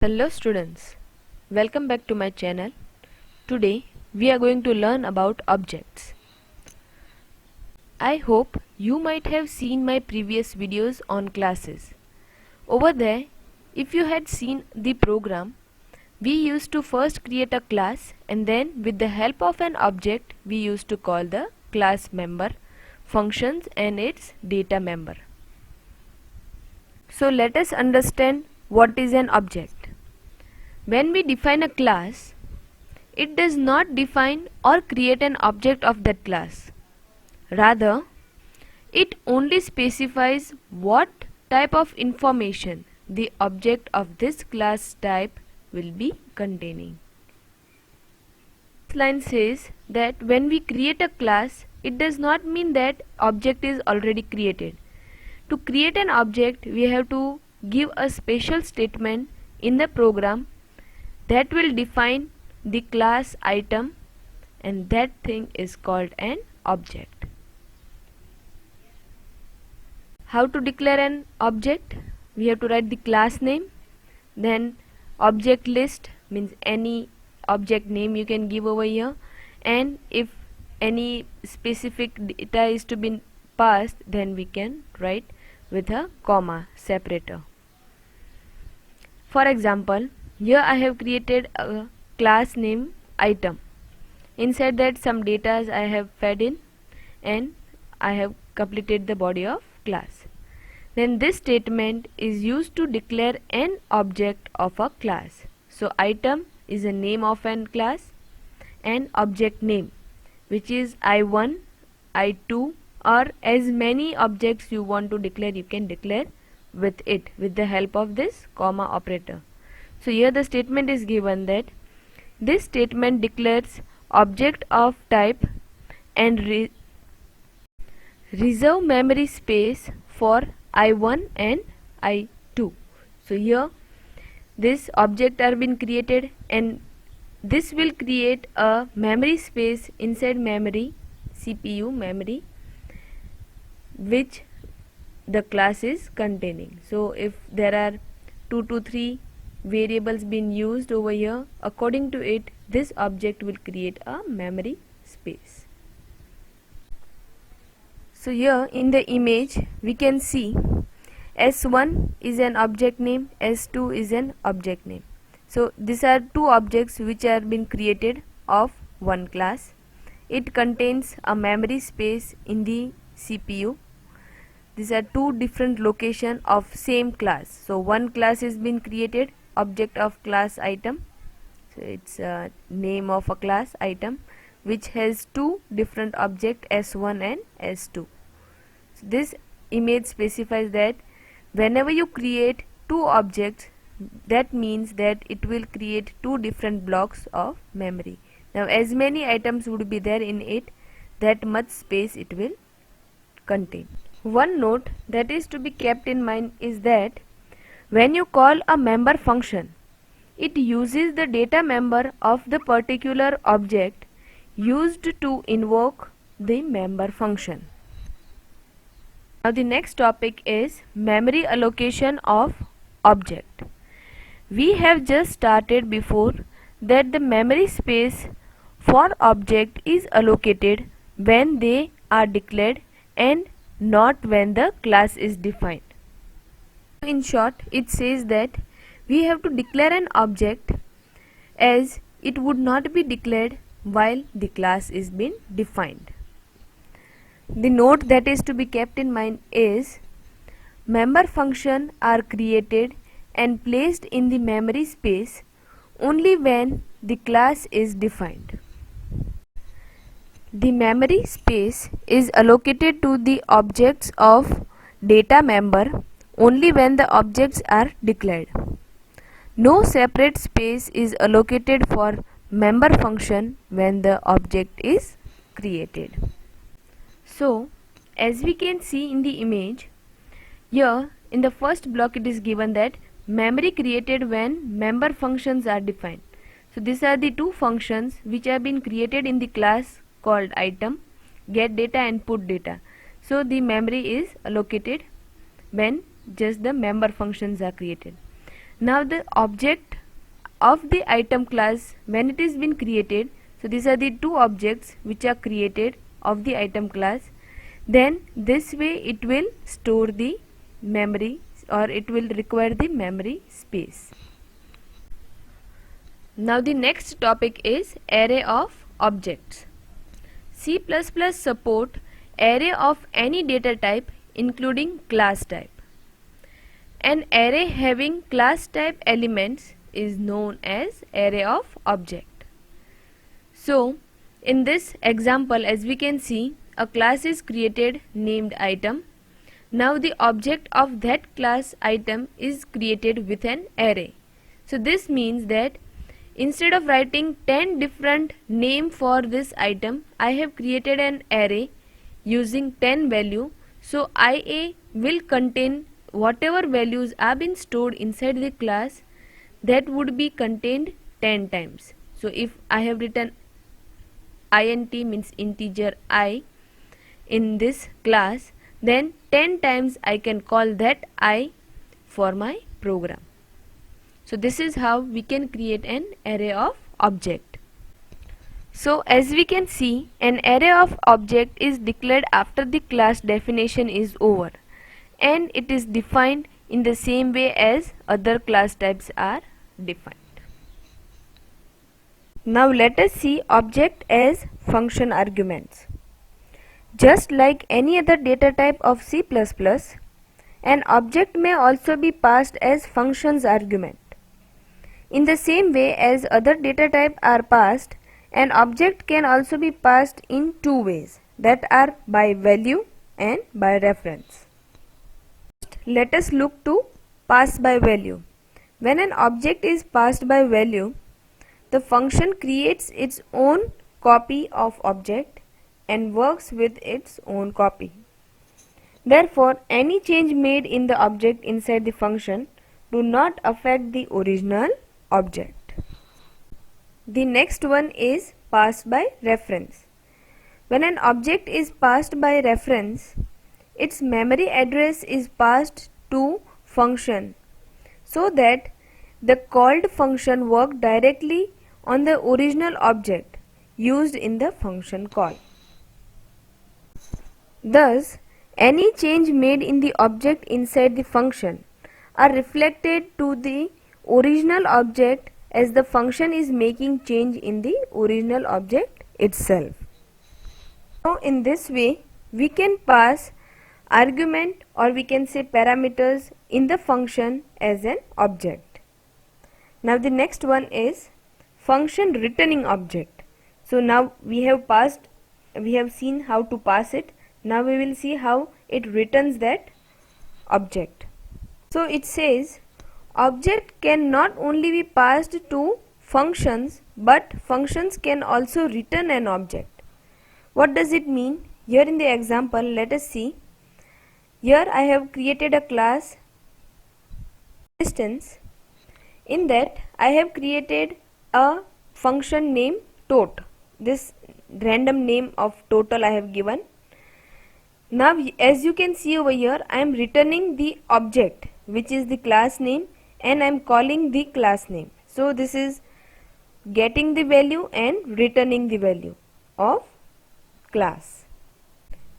Hello students, welcome back to my channel. Today we are going to learn about objects. I hope you might have seen my previous videos on classes. Over there, if you had seen the program, we used to first create a class and then with the help of an object we used to call the class member, functions and its data member. So let us understand what is an object. When we define a class, it does not define or create an object of that class. Rather, it only specifies what type of information the object of this class type will be containing. This line says that when we create a class, it does not mean that object is already created. To create an object, we have to give a special statement in the program that will define the class item, and that thing is called an object. How to declare an object? We have to write the class name, then object list means any object name you can give over here, and if any specific data is to be passed, then we can write with a comma separator. For example, here I have created a class name item. Inside that some data I have fed in and I have completed the body of class. Then this statement is used to declare an object of a class. So item is a name of an class and object name, which is I1, I2, or as many objects you want to declare, you can declare with it with the help of this comma operator. So here the statement is given that this statement declares object of type and reserve memory space for I1 and I2. So here this object are been created and this will create a memory space inside memory, CPU memory, which the class is containing. So if there are 2 to 3 variables being used over here, according to it this object will create a memory space. So here in the image we can see S1 is an object name, S2 is an object name. So these are two objects which are been created of one class. It contains a memory space in the CPU. These are two different locations of same class. So one class is been created, object of class item, so it's a name of a class item which has two different objects S1 and S2. So this image specifies that whenever you create two objects, that means that it will create two different blocks of memory. Now as many items would be there in it, that much space it will contain. One note that is to be kept in mind is that when you call a member function, it uses the data member of the particular object used to invoke the member function. Now the next topic is memory allocation of object. We have just started before that the memory space for object is allocated when they are declared and not when the class is defined. In short, it says that we have to declare an object as it would not be declared while the class is being defined. The note that is to be kept in mind is member function are created and placed in the memory space only when the class is defined. The memory space is allocated to the objects of data member only when the objects are declared. No separate space is allocated for member function when the object is created. So as we can see in the image, here in the first block it is given that memory created when member functions are defined. So these are the two functions which have been created in the class called item, get data and put data. So the memory is allocated when just the member functions are created. Now the object of the item class, when it is been created, so these are the two objects which are created of the item class, then this way it will store the memory, or it will require the memory space. Now the next topic is array of objects. C++ support array of any data type including class type. An array having class type elements is known as array of object. So in this example, as we can see, a class is created named item. Now the object of that class item is created with an array. So this means that instead of writing 10 different name for this item, I have created an array using 10 value. So IA will contain whatever values are been stored inside the class, that would be contained 10 times. So if I have written int means integer I in this class, then 10 times I can call that I for my program. So this is how we can create an array of object. So as we can see, an array of object is declared after the class definition is over, and it is defined in the same way as other class types are defined. Now let us see object as function arguments. Just like any other data type of C++, an object may also be passed as functions argument. In the same way as other data type are passed, an object can also be passed in two ways, that are by value and by reference. Let us look to pass by value. When an object is passed by value, the function creates its own copy of object and works with its own copy. Therefore, any change made in the object inside the function do not affect the original object. The next one is passed by reference. When an object is passed by reference, its memory address is passed to function so that the called function work directly on the original object used in the function call. Thus, any change made in the object inside the function are reflected to the original object as the function is making change in the original object itself. So in this way we can pass argument, or we can say parameters, in the function as an object. Now the next one is function returning object. So now we have seen how to pass it. Now we will see how it returns that object. So it says object can not only be passed to functions, but functions can also return an object. What does it mean? Here in the example, let us see. Here I have created a class distance. In that I have created a function name tot. This random name of total I have given. Now as you can see over here, I am returning the object which is the class name, and I am calling the class name. So this is getting the value and returning the value of class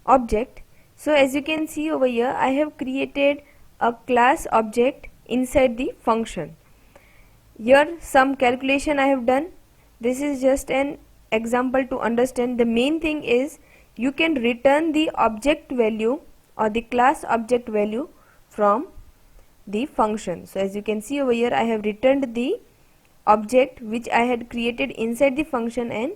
object. So as you can see over here, I have created a class object inside the function. Here some calculation I have done. This is just an example to understand. The main thing is you can return the object value or the class object value from the function. So as you can see over here, I have returned the object which I had created inside the function, and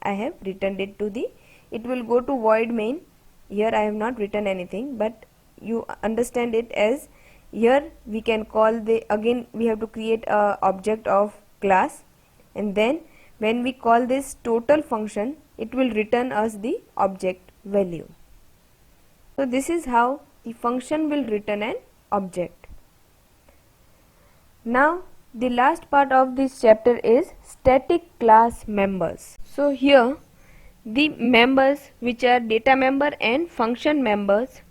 I have returned it to the, it will go to void main. Here I have not written anything, but you understand it as here we can call the, again we have to create a object of class, and then when we call this total function, it will return us the object value. So this is how the function will return an object. Now the last part of this chapter is static class members. So here the members which are data member and function members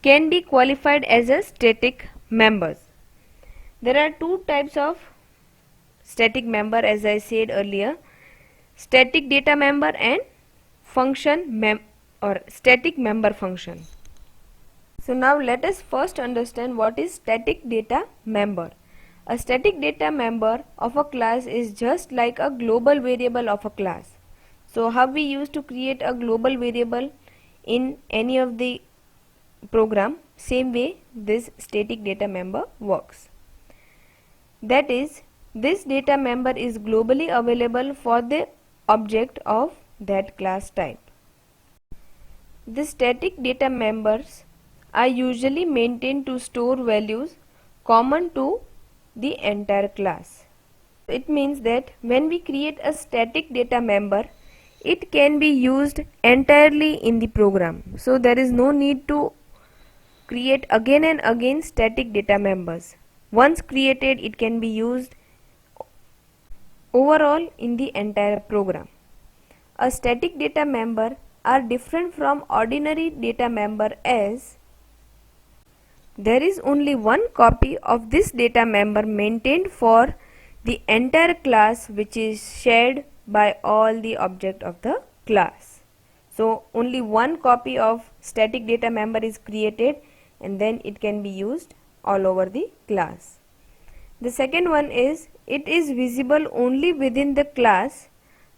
can be qualified as a static members. There are two types of static member, as I said earlier: static data member and static member function. So now let us first understand what is static data member. A static data member of a class is just like a global variable of a class. So how we used to create a global variable in any of the program, same way this static data member works. That is, this data member is globally available for the object of that class type. The static data members are usually maintained to store values common to the entire class. It means that when we create a static data member, it can be used entirely in the program. So there is no need to create again and again static data members. Once created, it can be used overall in the entire program. A static data member are different from ordinary data member as there is only one copy of this data member maintained for the entire class, which is shared by all the object of the class. So only one copy of static data member is created and then it can be used all over the class. The second one is it is visible only within the class,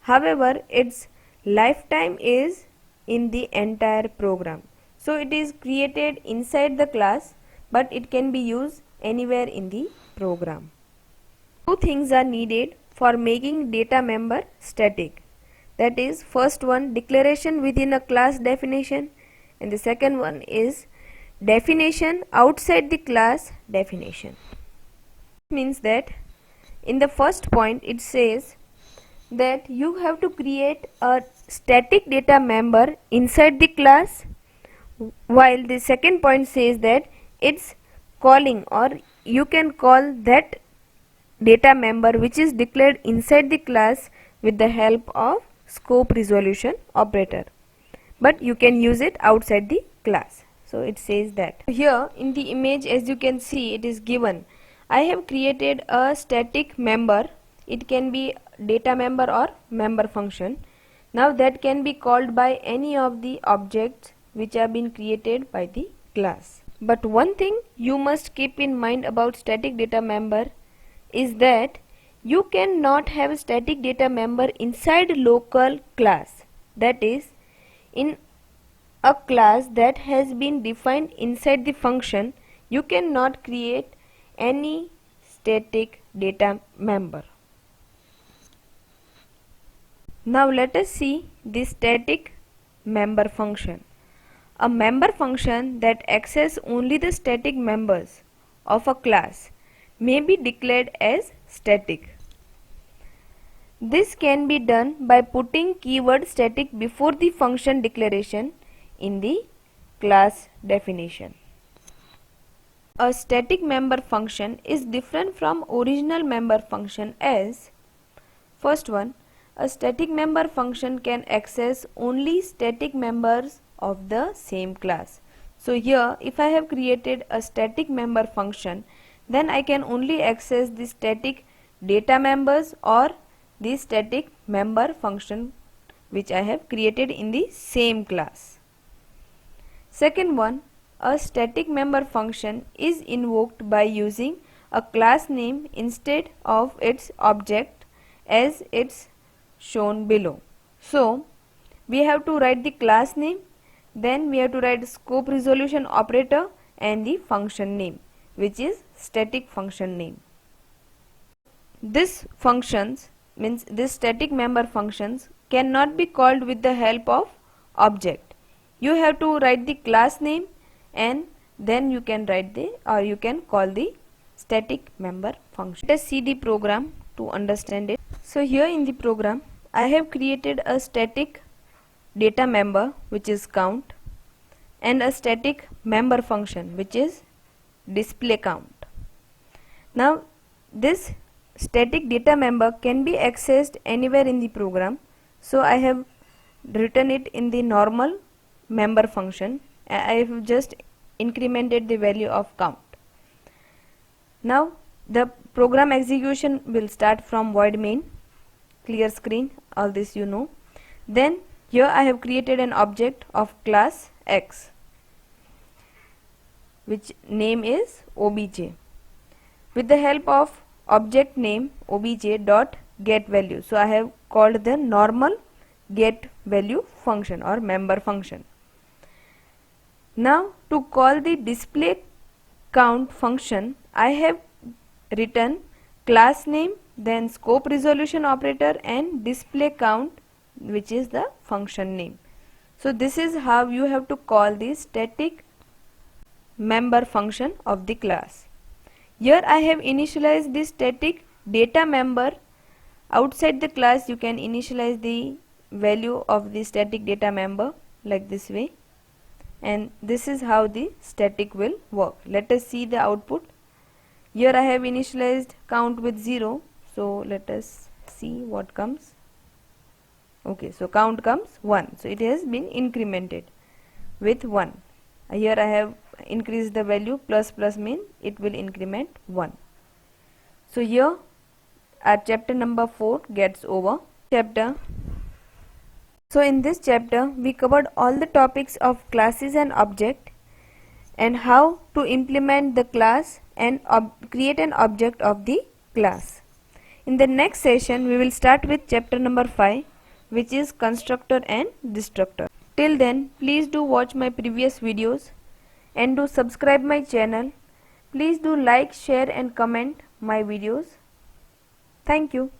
however its lifetime is in the entire program. So it is created inside the class, but it can be used anywhere in the program. Two things are needed for making data member static. That is, first one, declaration within a class definition, and the second one is definition outside the class definition. Means that in the first point it says that you have to create a static data member inside the class, while the second point says that it's calling, or you can call that data member which is declared inside the class with the help of scope resolution operator, but you can use it outside the class. So it says that here in the image, as you can see, it is given I have created a static member. It can be data member or member function. Now that can be called by any of the objects which have been created by the class. But one thing you must keep in mind about static data member is that you cannot have static data member inside local class. That is, in a class that has been defined inside the function, you cannot create any static data member. Now let us see the static member function. A member function that accesses only the static members of a class may be declared as static. This can be done by putting keyword static before the function declaration in the class definition. A static member function is different from original member function as, first one, a static member function can access only static members of the same class. So here if I have created a static member function, then I can only access the static data members or the static member function which I have created in the same class. Second one, a static member function is invoked by using a class name instead of its object as it's shown below. So we have to write the class name, then we have to write scope resolution operator and the function name, which is static function name. This functions means this static member functions cannot be called with the help of object. You have to write the class name and then you can write you can call the static member function. Let us see the program to understand it. So here in the program I have created a static data member which is count and a static member function which is display count. Now this static data member can be accessed anywhere in the program, so I have written it in the normal member function. I have just incremented the value of count. Now the program execution will start from void main, clear screen, all this you know. Then here I have created an object of class X, which name is obj. With the help of object name obj dot get value, so I have called the normal get value function or member function. Now to call the display count function, I have written class name, then scope resolution operator and display count, which is the function name. So this is how you have to call the static member function of the class. Here I have initialized the static data member. Outside the class you can initialize the value of the static data member like this way, and this is how the static will work. Let us see the output. Here I have initialized count with 0, so let us see what comes. Okay, so count comes 1, so it has been incremented with 1. Here I have increased the value, plus plus mean it will increment 1. So here our chapter number 4 gets over. So in this chapter we covered all the topics of classes and object and how to implement the class and create an object of the class. In the next session we will start with chapter number 5, which is constructor and destructor. Till then, please do watch my previous videos and do subscribe my channel. Please do like, share and comment my videos. Thank you.